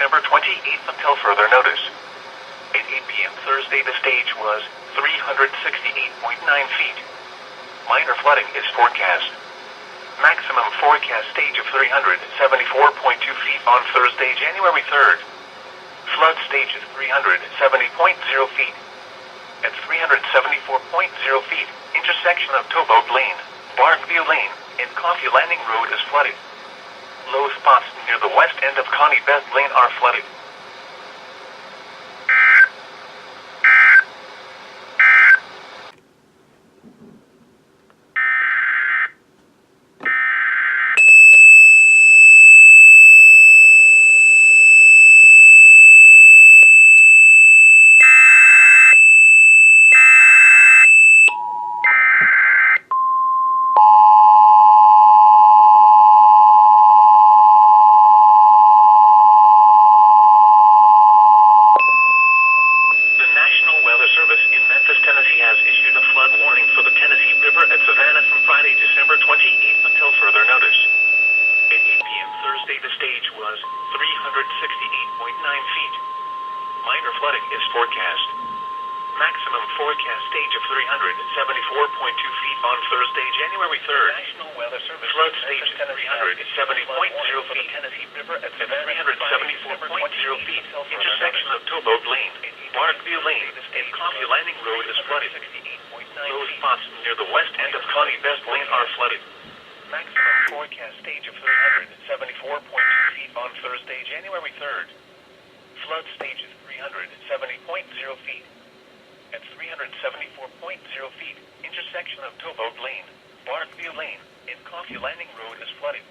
December 28th until further notice. At 8 p.m. Thursday, the stage was 368.9 feet. Minor flooding is forecast. Maximum forecast stage of 374.2 feet on Thursday, January 3rd. Flood stage is 370.0 feet. At 374.0 feet, intersection of Towboat Lane, Barkview Lane, and Coffee Landing Road is flooded. Low spots near the west end of Connie Beth Lane are flooded. December 28th until further notice. At 8 p.m. Thursday, the stage was 368.9 feet. Minor flooding is forecast. Maximum forecast stage of 374.2 feet on Thursday, January 3rd. National Weather Service flood stage is 370.0 feet. At 374.0 feet, intersection of Towboat Lane, Barkview Lane, and Coffee Landing Road is flooded. Low spots near the west end of Connie Best Lane are flooded. Maximum forecast stage of 374.2 feet on Thursday, January 3rd. Flood stage is 370.0 feet. At 374.0 feet, intersection of Towboat Lane, Barkview Lane, and Coffee Landing Road is flooded.